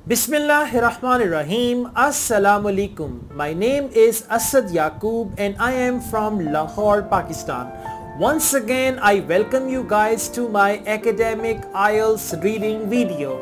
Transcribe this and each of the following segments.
Bismillahirrahmanirrahim. Assalamu alaikum. My name is Asad Yaqub and I am from Lahore, Pakistan. Once again, I welcome you guys to my academic Ielts reading video.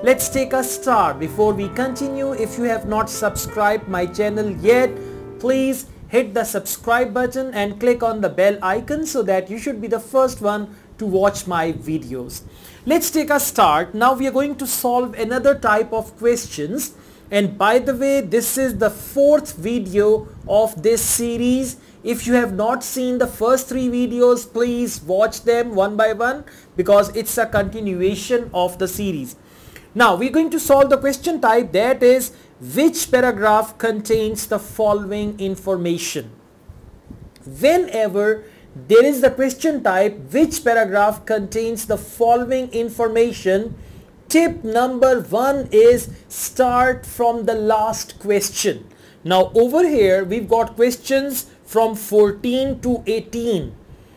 Let's take a start. Before we continue, if you have not subscribed my channel yet, please hit the subscribe button and click on the bell icon so that you should be the first one to watch my videos. Let's take a start. Now we are going to solve another type of questions, and by the way, this is the fourth video of this series. If you have not seen the first three videos, please watch them one by one because it's a continuation of the series. Now we're going to solve the question type, that is, which paragraph contains the following information. Whenever there is the question type which paragraph contains the following information, tip number one is start from the last question. Now over here we've got questions from 14 to 18.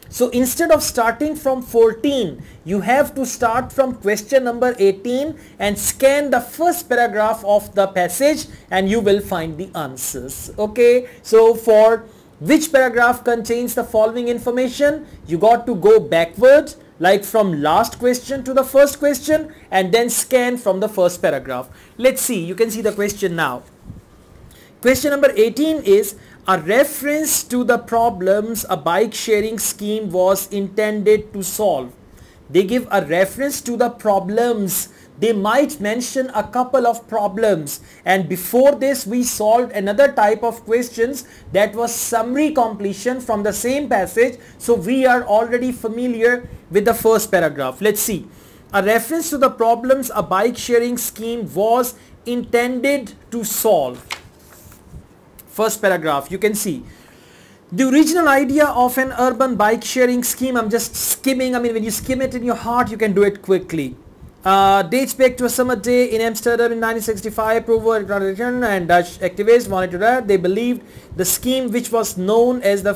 So instead of starting from 14, you have to start from question number 18 and scan the first paragraph of the passage and you will find the answers. Okay, so for which paragraph contains the following information, you got to go backward, like from last question to the first question, and then scan from the first paragraph. Let's see, you can see the question now. Question number 18 is a reference to the problems a bike sharing scheme was intended to solve. They give a reference to the problems. They might mention a couple of problems, and before this we solved another type of questions that was summary completion from the same passage, so we are already familiar with the first paragraph. Let's see. A reference to the problems a bike sharing scheme was intended to solve. First paragraph, you can see the original idea of an urban bike sharing scheme. I'm just skimming. I mean, when you skim it in your heart, you can do it quickly. Dates back to a summer day in Amsterdam in 1965. Provo and Dutch activists wanted to that. They believed the scheme, which was known as the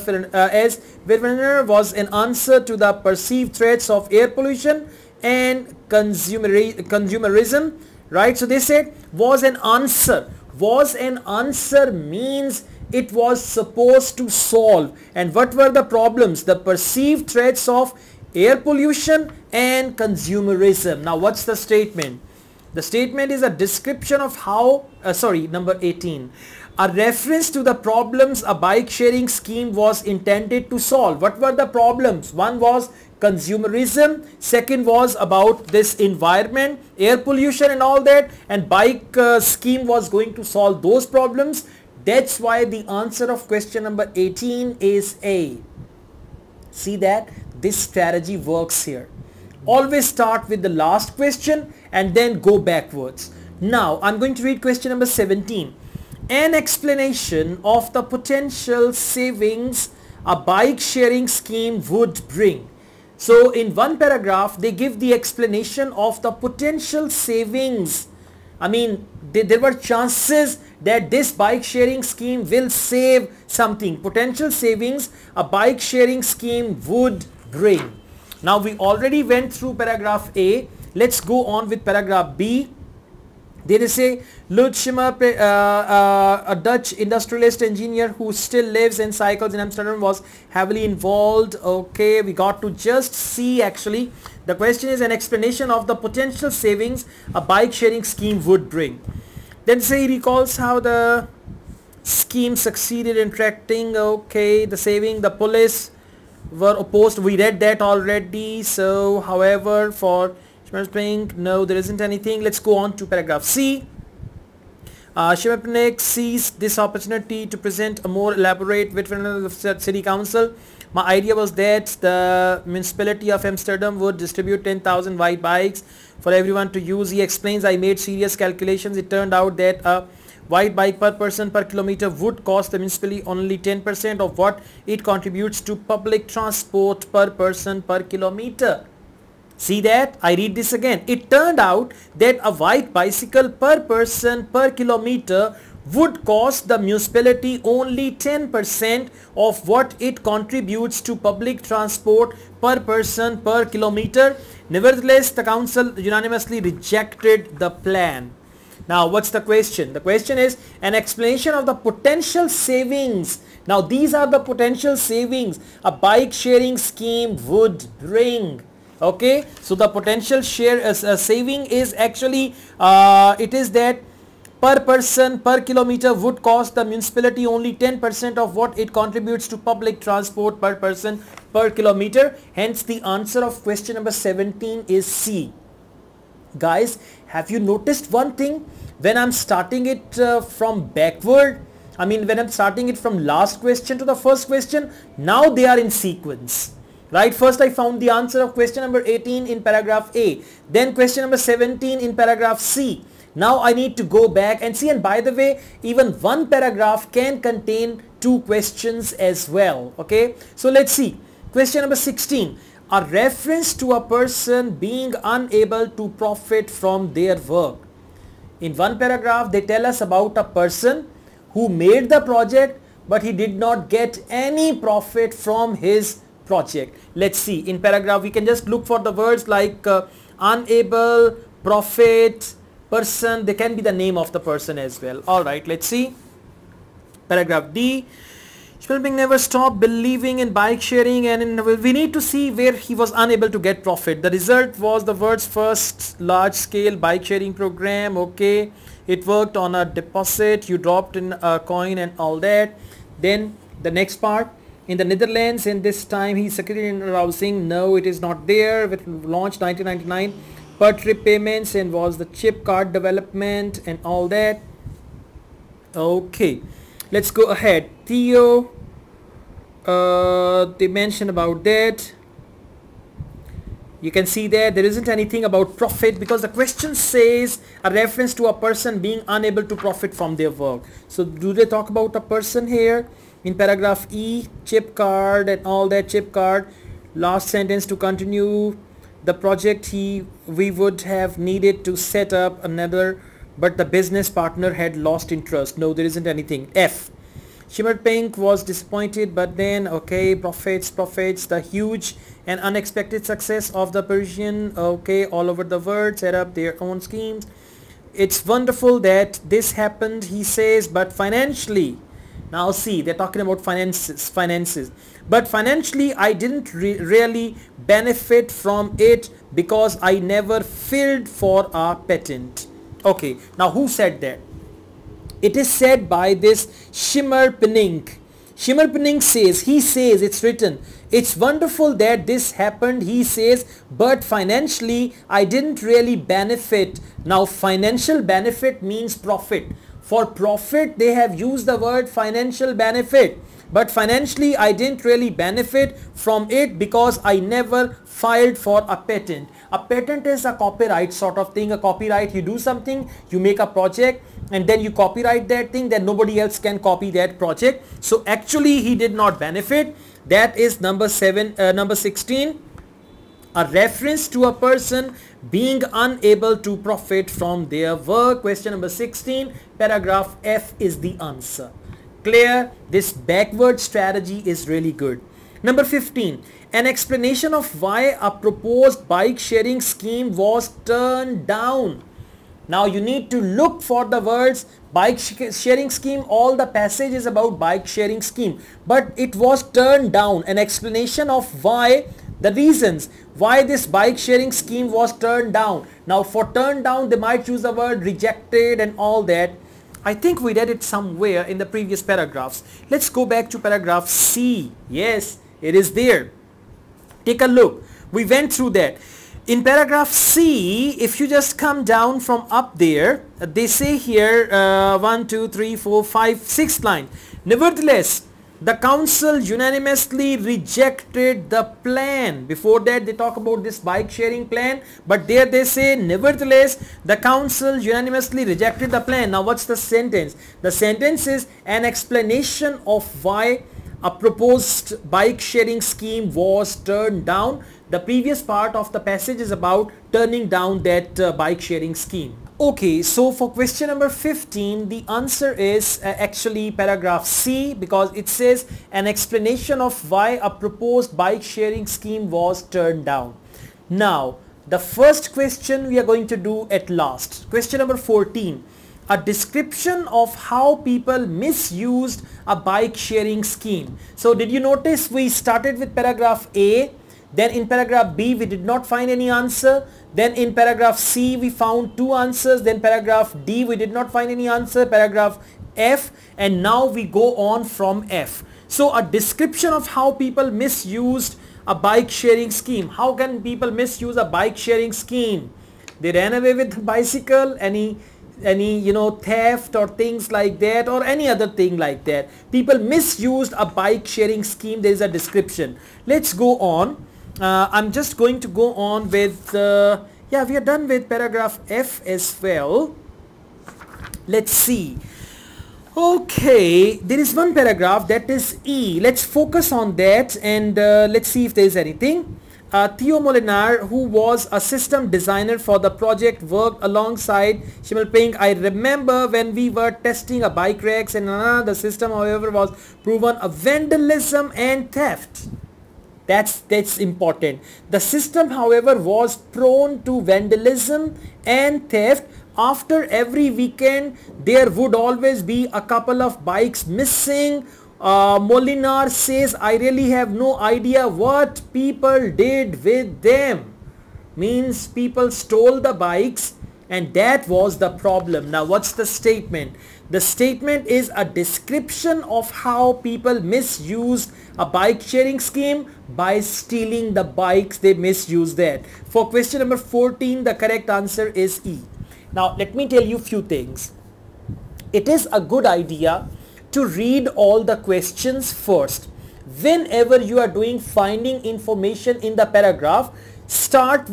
was an answer to the perceived threats of air pollution and consumerism. Right? So they said was an answer. Was an answer means it was supposed to solve. And what were the problems? The perceived threats of air pollution and consumerism. Now what's the statement? The statement is a description of how, number 18. A reference to the problems a bike sharing scheme was intended to solve. What were the problems? One was consumerism, second was about this environment, air pollution and all that, and bike scheme was going to solve those problems. That's why the answer of question number 18 is A. See that? This strategy works here. Always start with the last question and then go backwards. Now I'm going to read question number 17. An explanation of the potential savings a bike sharing scheme would bring. So in one paragraph they give the explanation of the potential savings. I mean, there were chances that this bike sharing scheme will save something. Potential savings a bike sharing scheme would bring. Now we already went through paragraph A. Let's go on with paragraph B. There is a Lutz Schimmer, a Dutch industrialist engineer who still lives and cycles in Amsterdam, was heavily involved. Okay, we got to just see actually. The question is an explanation of the potential savings a bike sharing scheme would bring. Then say he recalls how the scheme succeeded in attracting, okay, the saving. The police were opposed. We read that already. So however, for no, there isn't anything. Let's go on to paragraph C. Schimmer seized this opportunity to present a more elaborate vision of the city council. My idea was that the municipality of Amsterdam would distribute 10,000 white bikes for everyone to use. He explains, I made serious calculations. It turned out that a white bike per person per kilometer would cost the municipality only 10% of what it contributes to public transport per person per kilometer. See that? I read this again. It turned out that a white bicycle per person per kilometer would cost the municipality only 10% of what it contributes to public transport per person per kilometer. Nevertheless, the council unanimously rejected the plan. Now what's the question? The question is an explanation of the potential savings. Now these are the potential savings a bike sharing scheme would bring. Okay, so the potential saving is actually it is that per person per kilometer would cost the municipality only 10% of what it contributes to public transport per person per kilometer. Hence the answer of question number 17 is C. Guys, have you noticed one thing? When I'm starting it from backward, when I'm starting it from last question to the first question, now they are in sequence. Right, first I found the answer of question number 18 in paragraph A, then question number 17 in paragraph C. Now I need to go back and see, and by the way, even one paragraph can contain two questions as well. Okay, so let's see. Question number 16, a reference to a person being unable to profit from their work. In one paragraph they tell us about a person who made the project but he did not get any profit from his project. Let's see, in paragraph we can just look for the words like unable, profit, person. They can be the name of the person as well. Alright, let's see. Paragraph D, Spielberg never stopped believing in bike sharing, and we need to see where he was unable to get profit. The result was the world's first large scale bike sharing program. Okay, it worked on a deposit, you dropped in a coin and all that. Then the next part, in the Netherlands, and this time he succeeded in arousing. No, it is not there. It launched 1999. Per trip payments, and was the chip card development and all that. Okay, let's go ahead. Theo, they mentioned about that. You can see that there isn't anything about profit because the question says a reference to a person being unable to profit from their work. So do they talk about a person here? In paragraph E, chip card and all that, chip card. Last sentence to continue. The project we would have needed to set up another, but the business partner had lost interest. No, there isn't anything. F. Shimmer Pink was disappointed, but then, okay, profits, the huge and unexpected success of the Persian, okay, all over the world, set up their own schemes. It's wonderful that this happened, he says, but financially, now see, they're talking about finances. But financially, I didn't really benefit from it because I never filed for a patent. Okay, now who said that? It is said by this Shimmer Pink. Shimmer Pink says, he says, it's written, it's wonderful that this happened, he says, but financially, I didn't really benefit. Now, financial benefit means profit. For profit, they have used the word financial benefit. But financially, I didn't really benefit from it because I never filed for a patent. A patent is a copyright sort of thing. A copyright, you do something, you make a project, and then you copyright that thing, then nobody else can copy that project. So actually, he did not benefit. That is number 16. A reference to a person being unable to profit from their work. Question number 16, paragraph F is the answer. Clear? This backward strategy is really good. Number 15, an explanation of why a proposed bike sharing scheme was turned down. Now you need to look for the words bike sharing scheme. All the passage is about bike sharing scheme, but it was turned down. An explanation of why, the reasons why this bike sharing scheme was turned down. Now for turned down, they might use the word rejected and all that. I think we read it somewhere in the previous paragraphs. Let's go back to paragraph C. Yes, it is there. Take a look. We went through that. In paragraph C, if you just come down from up there, they say here 1, 2, 3, 4, 5, 6th line. Nevertheless, the council unanimously rejected the plan. Before that, they talk about this bike sharing plan, but there they say, nevertheless, the council unanimously rejected the plan. Now, what's the sentence? The sentence is an explanation of why a proposed bike sharing scheme was turned down. The previous part of the passage is about turning down that bike sharing scheme. Okay, so for question number 15, the answer is actually paragraph C, because it says an explanation of why a proposed bike sharing scheme was turned down. Now, The first question we are going to do at last. Question number 14. A description of how people misused a bike sharing scheme. So did you notice we started with paragraph A, then in paragraph B we did not find any answer, then in paragraph C we found 2 answers, then paragraph D we did not find any answer, paragraph F, and now we go on from F. So a description of how people misused a bike sharing scheme. How can people misuse a bike sharing scheme? They ran away with the bicycle, any theft or things like that, or any other thing like that. People misused a bike sharing scheme. There is a description. Let's go on. I'm just going to go on with yeah, we are done with paragraph F as well. Let's see. Okay, there is one paragraph, that is E. Let's focus on that and let's see if there is anything. Theo Molinar, who was a system designer for the project, worked alongside Shimal Pink. I remember when we were testing a bike racks and the system, however, was proven a vandalism and theft. That's important. The system, however, was prone to vandalism and theft. After every weekend, there would always be a couple of bikes missing. Molinar says, I really have no idea what people did with them. Means people stole the bikes and that was the problem. Now what's the statement? The statement is a description of how people misused a bike sharing scheme by stealing the bikes. They misused that. For question number 14, the correct answer is E. Now let me tell you few things. It is a good idea to read all the questions first. Whenever you are doing finding information in the paragraph, start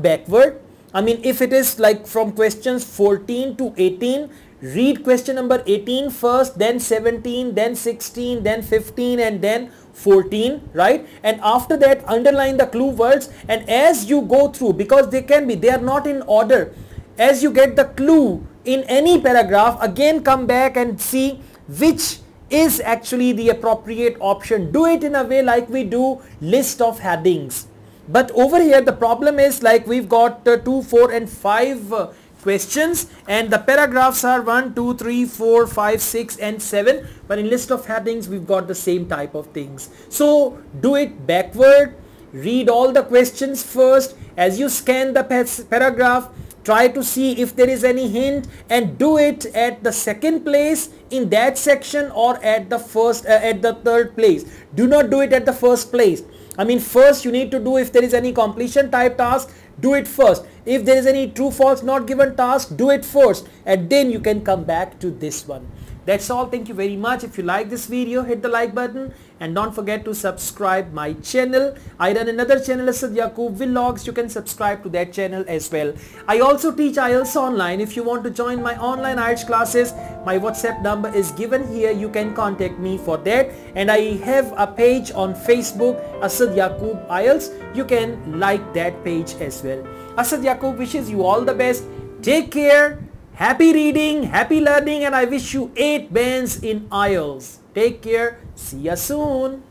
backward. I mean, if it is like from questions 14 to 18, read question number 18 first, then 17, then 16, then 15, and then 14, right? And after that, underline the clue words, and as you go through, because they are not in order, as you get the clue in any paragraph, again come back and see which is actually the appropriate option. Do it in a way like we do list of headings. But over here the problem is like we've got 2, 4 and 5 questions and the paragraphs are 1, 2, 3, 4, 5, 6 and 7, but in list of headings we've got the same type of things. So do it backward, read all the questions first. As you scan the paragraph, try to see if there is any hint and do it at the second place in that section or at the first at the third place. Do not do it at the first place. I mean, first you need to do, if there is any completion type task, do it first. If there is any true false not given task, do it first and then you can come back to this one. That's all. Thank you very much. If you like this video, hit the like button and don't forget to subscribe my channel. I run another channel, Asad Yaqub Vlogs. You can subscribe to that channel as well. I also teach Ielts online. If you want to join my online Ielts classes, my WhatsApp number is given here. You can contact me for that. And I have a page on Facebook, Asad Yaqub Ielts. You can like that page as well. Asad Yaqub wishes you all the best. Take care. Happy reading, happy learning, and I wish you 8 bands in IELTS. Take care. See ya soon.